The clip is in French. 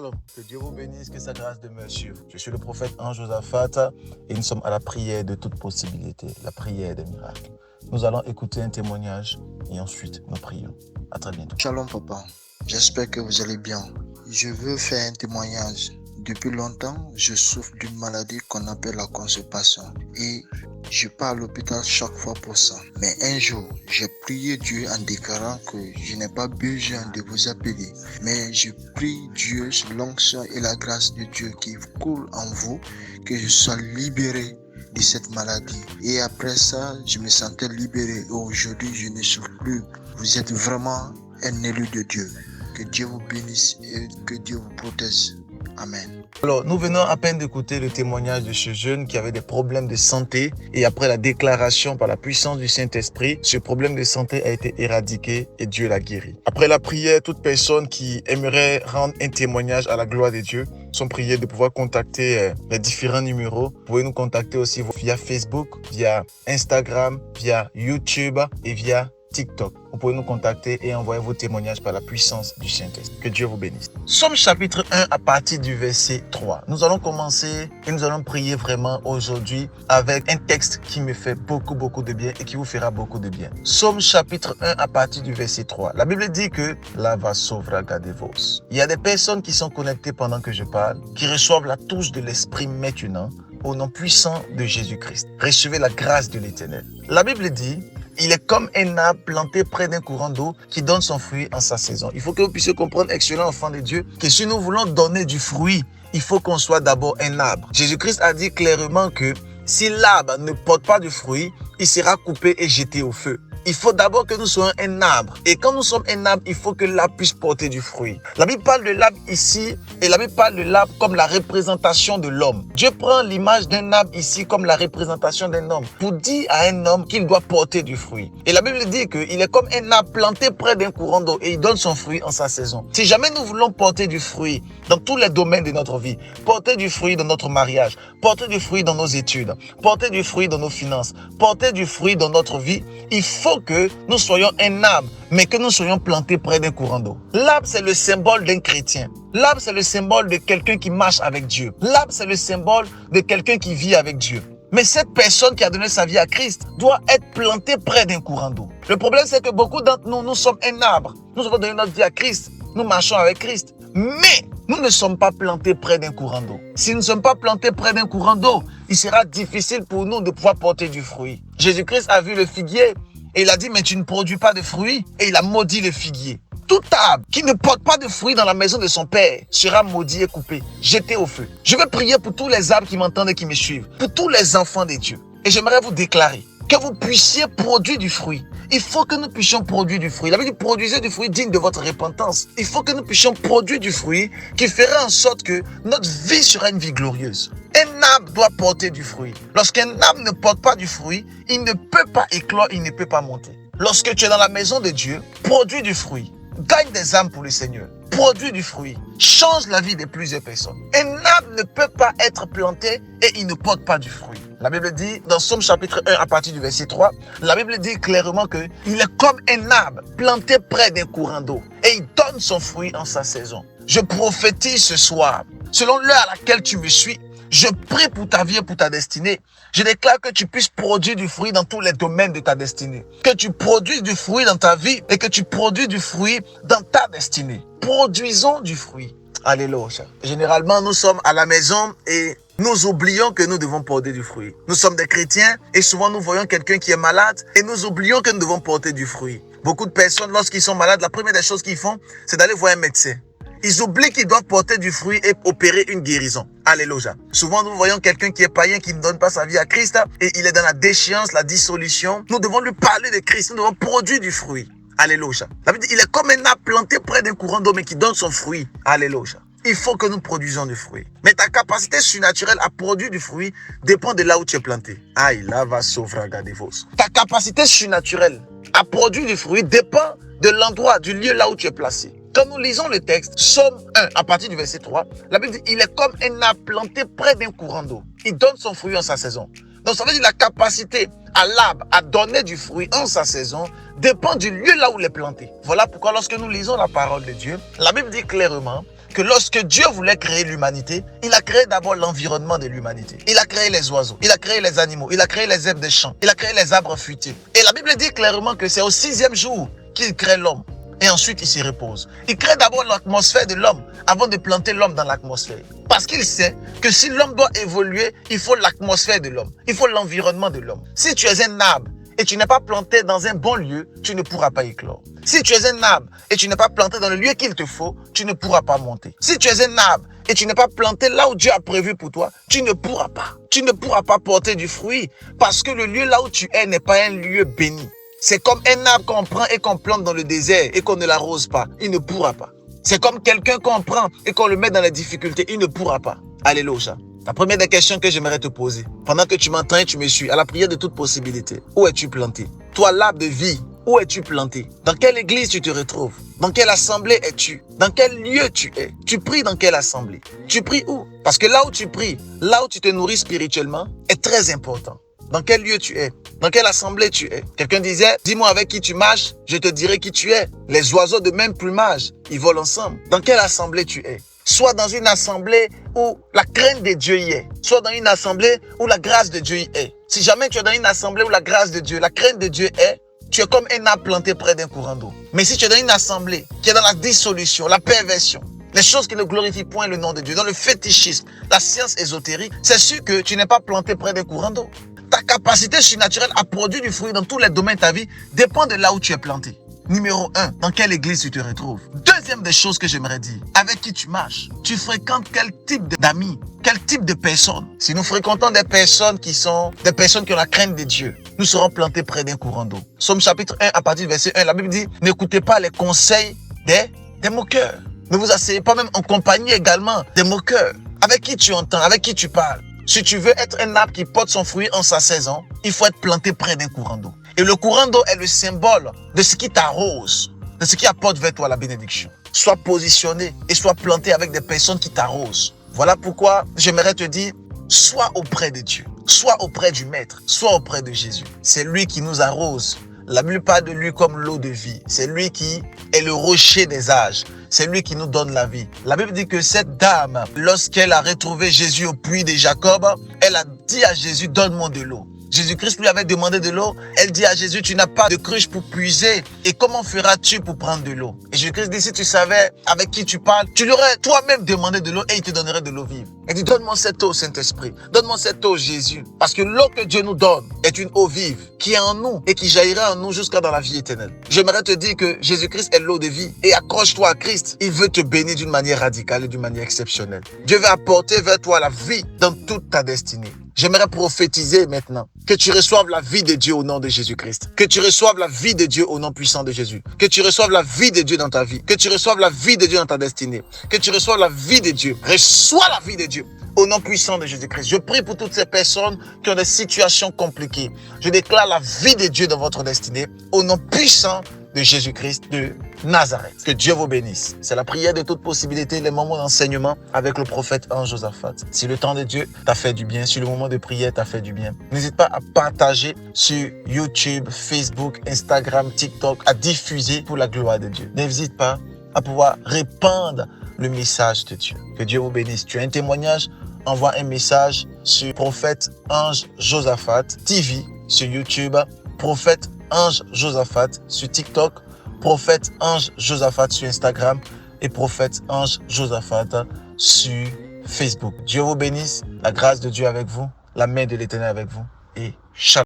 Shalom, que Dieu vous bénisse, que sa grâce demeure sur vous. Je suis le prophète Anne-Josaphat et nous sommes à la prière de toute possibilité, la prière des miracles. Nous allons écouter un témoignage et ensuite nous prions. À très bientôt. Shalom papa, j'espère que vous allez bien. Je veux faire un témoignage. Depuis longtemps, je souffre d'une maladie qu'on appelle la constipation et je pars à l'hôpital chaque fois pour ça. Mais un jour, j'ai prié Dieu en déclarant que je n'ai pas besoin de vous appeler. Mais je prie Dieu sur l'onction et la grâce de Dieu qui coule en vous, que je sois libéré de cette maladie. Et après ça, je me sentais libéré. Et aujourd'hui, je ne souffre plus. Vous êtes vraiment un élu de Dieu. Que Dieu vous bénisse et que Dieu vous protège. Amen. Alors, nous venons à peine d'écouter le témoignage de ce jeune qui avait des problèmes de santé et après la déclaration par la puissance du Saint-Esprit, ce problème de santé a été éradiqué et Dieu l'a guéri. Après la prière, toute personne qui aimerait rendre un témoignage à la gloire de Dieu sont priées de pouvoir contacter les différents numéros. Vous pouvez nous contacter aussi via Facebook, via Instagram, via YouTube et via TikTok. Vous pouvez nous contacter et envoyer vos témoignages par la puissance du Saint-Esprit. Que Dieu vous bénisse. Somme chapitre 1 à partir du verset 3. Nous allons commencer et nous allons prier vraiment aujourd'hui avec un texte qui me fait beaucoup de bien et qui vous fera beaucoup de bien. Somme chapitre 1 à partir du verset 3. La Bible dit que Lava sovraga de vos. Il y a des personnes qui sont connectées pendant que je parle, qui reçoivent la touche de l'Esprit maintenant au nom puissant de Jésus-Christ. Recevez la grâce de l'Éternel. La Bible dit: il est comme un arbre planté près d'un courant d'eau qui donne son fruit en sa saison. Il faut que vous puissiez comprendre, excellent enfant de Dieu, que si nous voulons donner du fruit, il faut qu'on soit d'abord un arbre. Jésus-Christ a dit clairement que si l'arbre ne porte pas de fruit, il sera coupé et jeté au feu. Il faut d'abord que nous soyons un arbre. Et quand nous sommes un arbre, il faut que l'arbre puisse porter du fruit. La Bible parle de l'arbre ici et la Bible parle de l'arbre comme la représentation de l'homme. Dieu prend l'image d'un arbre ici comme la représentation d'un homme pour dire à un homme qu'il doit porter du fruit. Et la Bible dit qu'il est comme un arbre planté près d'un courant d'eau et il donne son fruit en sa saison. Si jamais nous voulons porter du fruit dans tous les domaines de notre vie, porter du fruit dans notre mariage, porter du fruit dans nos études, porter du fruit dans nos finances, porter du fruit dans notre vie, il faut que nous soyons un arbre, mais que nous soyons plantés près d'un courant d'eau. L'arbre, c'est le symbole d'un chrétien. L'arbre, c'est le symbole de quelqu'un qui marche avec Dieu. L'arbre, c'est le symbole de quelqu'un qui vit avec Dieu. Mais cette personne qui a donné sa vie à Christ doit être plantée près d'un courant d'eau. Le problème, c'est que beaucoup d'entre nous, nous sommes un arbre. Nous avons donné notre vie à Christ. Nous marchons avec Christ. Mais nous ne sommes pas plantés près d'un courant d'eau. Si nous ne sommes pas plantés près d'un courant d'eau, il sera difficile pour nous de pouvoir porter du fruit. Jésus-Christ a vu le figuier et il a dit: mais tu ne produis pas de fruits. Et il a maudit le figuier. Tout arbre qui ne porte pas de fruits dans la maison de son père sera maudit et coupé, jeté au feu. Je veux prier pour tous les arbres qui m'entendent et qui me suivent, pour tous les enfants de Dieu. Et j'aimerais vous déclarer que vous puissiez produire du fruit. Il faut que nous puissions produire du fruit. La Bible dit: produisez du fruit digne de votre repentance. Il faut que nous puissions produire du fruit qui fera en sorte que notre vie sera une vie glorieuse. Un arbre doit porter du fruit. Lorsqu'un arbre ne porte pas du fruit, il ne peut pas éclore, il ne peut pas monter. Lorsque tu es dans la maison de Dieu, produis du fruit. Gagne des âmes pour le Seigneur. Produis du fruit. Change la vie de plusieurs personnes. Un arbre ne peut pas être planté et il ne porte pas du fruit. La Bible dit, dans Somme chapitre 1 à partir du verset 3, la Bible dit clairement qu'il est comme un arbre planté près d'un courant d'eau et il donne son fruit en sa saison. Je prophétise ce soir, selon l'heure à laquelle tu me suis, je prie pour ta vie et pour ta destinée. Je déclare que tu puisses produire du fruit dans tous les domaines de ta destinée. Que tu produises du fruit dans ta vie et que tu produises du fruit dans ta destinée. Produisons du fruit. Alléluia. Généralement, nous sommes à la maison et nous oublions que nous devons porter du fruit. Nous sommes des chrétiens et souvent nous voyons quelqu'un qui est malade et nous oublions que nous devons porter du fruit. Beaucoup de personnes, lorsqu'ils sont malades, la première des choses qu'ils font, c'est d'aller voir un médecin. Ils oublient qu'ils doivent porter du fruit et opérer une guérison. Alléluia. Souvent, nous voyons quelqu'un qui est païen, qui ne donne pas sa vie à Christ et il est dans la déchéance, la dissolution. Nous devons lui parler de Christ. Nous devons produire du fruit. Alléluia. La Bible dit, il est comme un arbre planté près d'un courant d'eau, mais qui donne son fruit. Alléluia. Il faut que nous produisons du fruit. Mais ta capacité surnaturelle à produire du fruit dépend de là où tu es planté. Aïe, là va sovraga de vos. Ta capacité surnaturelle à produire du fruit dépend de l'endroit, du lieu là où tu es placé. Quand nous lisons le texte, Somme 1, à partir du verset 3, la Bible dit, il est comme un arbre planté près d'un courant d'eau. Il donne son fruit en sa saison. Donc ça veut dire la capacité à l'arbre à donner du fruit en sa saison dépend du lieu là où il est planté. Voilà pourquoi lorsque nous lisons la parole de Dieu, la Bible dit clairement que lorsque Dieu voulait créer l'humanité, il a créé d'abord l'environnement de l'humanité. Il a créé les oiseaux, il a créé les animaux, il a créé les herbes des champs, il a créé les arbres fruitiers. Et la Bible dit clairement que c'est au 6e jour qu'il crée l'homme. Et ensuite, il s'y repose. Il crée d'abord l'atmosphère de l'homme avant de planter l'homme dans l'atmosphère. Parce qu'il sait que si l'homme doit évoluer, il faut l'atmosphère de l'homme. Il faut l'environnement de l'homme. Si tu es un arbre et tu n'es pas planté dans un bon lieu, tu ne pourras pas éclore. Si tu es un arbre et tu n'es pas planté dans le lieu qu'il te faut, tu ne pourras pas monter. Si tu es un arbre et tu n'es pas planté là où Dieu a prévu pour toi, tu ne pourras pas. Tu ne pourras pas porter du fruit parce que le lieu là où tu es n'est pas un lieu béni. C'est comme un arbre qu'on prend et qu'on plante dans le désert et qu'on ne l'arrose pas. Il ne pourra pas. C'est comme quelqu'un qu'on prend et qu'on le met dans les difficultés. Il ne pourra pas. Alléluia. La première des questions que j'aimerais te poser, pendant que tu m'entends et tu me suis, à la prière de toute possibilité, où es-tu planté? Toi, l'arbre de vie, où es-tu planté? Dans quelle église tu te retrouves? Dans quelle assemblée es-tu? Dans quel lieu tu es? Tu pries dans quelle assemblée? Tu pries où? Parce que là où tu pries, là où tu te nourris spirituellement, est très important. Dans quel lieu tu es? Dans quelle assemblée tu es? Quelqu'un disait, dis-moi avec qui tu marches, je te dirai qui tu es. Les oiseaux de même plumage, ils volent ensemble. Dans quelle assemblée tu es? Soit dans une assemblée où la crainte de Dieu y est. Soit dans une assemblée où la grâce de Dieu y est. Si jamais tu es dans une assemblée où la grâce de Dieu, la crainte de Dieu est, tu es comme un arbre planté près d'un courant d'eau. Mais si tu es dans une assemblée qui est dans la dissolution, la perversion, les choses qui ne glorifient point le nom de Dieu, dans le fétichisme, la science ésotérique, c'est sûr que tu n'es pas planté près d'un courant d'eau. Ta capacité surnaturelle à produire du fruit dans tous les domaines de ta vie dépend de là où tu es planté. Numéro 1, dans quelle église tu te retrouves? Deuxième des choses que j'aimerais dire, avec qui tu marches? Tu fréquentes quel type d'amis? Quel type de personnes? Si nous fréquentons des personnes qui ont la crainte de Dieu, nous serons plantés près d'un courant d'eau. Somme chapitre 1, à partir du verset 1, la Bible dit, n'écoutez pas les conseils des moqueurs. Ne vous asseyez pas même en compagnie également des moqueurs. Avec qui tu entends? Avec qui tu parles? Si tu veux être un arbre qui porte son fruit en sa saison, il faut être planté près d'un courant d'eau. Et le courant d'eau est le symbole de ce qui t'arrose, de ce qui apporte vers toi la bénédiction. Sois positionné et sois planté avec des personnes qui t'arrosent. Voilà pourquoi j'aimerais te dire, sois auprès de Dieu, sois auprès du Maître, sois auprès de Jésus. C'est lui qui nous arrose. La Bible parle de lui comme l'eau de vie. C'est lui qui est le rocher des âges. C'est lui qui nous donne la vie. La Bible dit que cette dame, lorsqu'elle a retrouvé Jésus au puits de Jacob, elle a dit à Jésus, donne-moi de l'eau. Jésus-Christ lui avait demandé de l'eau. Elle dit à Jésus, tu n'as pas de cruche pour puiser. Et comment feras-tu pour prendre de l'eau? Et Jésus-Christ dit, si tu savais avec qui tu parles, tu lui aurais toi-même demandé de l'eau et il te donnerait de l'eau vive. Elle dit, donne-moi cette eau, Saint-Esprit. Donne-moi cette eau, Jésus. Parce que l'eau que Dieu nous donne est une eau vive qui est en nous et qui jaillira en nous jusqu'à dans la vie éternelle. J'aimerais te dire que Jésus-Christ est l'eau de vie. Et accroche-toi à Christ. Il veut te bénir d'une manière radicale et d'une manière exceptionnelle. Dieu veut apporter vers toi la vie dans toute ta destinée. J'aimerais prophétiser maintenant que tu reçoives la vie de Dieu au nom de Jésus-Christ. Que tu reçoives la vie de Dieu au nom puissant de Jésus. Que tu reçoives la vie de Dieu dans ta vie. Que tu reçoives la vie de Dieu dans ta destinée. Que tu reçoives la vie de Dieu. Reçois la vie de Dieu au nom puissant de Jésus-Christ. Je prie pour toutes ces personnes qui ont des situations compliquées. Je déclare la vie de Dieu dans votre destinée au nom puissant de Jésus-Christ de Nazareth. Que Dieu vous bénisse. C'est la prière de toute possibilité, les moments d'enseignement avec le prophète Ange Josaphat. Si le temps de Dieu t'a fait du bien, si le moment de prière t'a fait du bien, n'hésite pas à partager sur YouTube, Facebook, Instagram, TikTok, à diffuser pour la gloire de Dieu. N'hésite pas à pouvoir répandre le message de Dieu. Que Dieu vous bénisse. Tu as un témoignage? Envoie un message sur prophète Ange Josaphat TV sur YouTube, prophète Ange Josaphat sur TikTok, prophète Ange Josaphat sur Instagram et prophète Ange Josaphat sur Facebook. Dieu vous bénisse, la grâce de Dieu avec vous, la main de l'Éternel avec vous et shalom.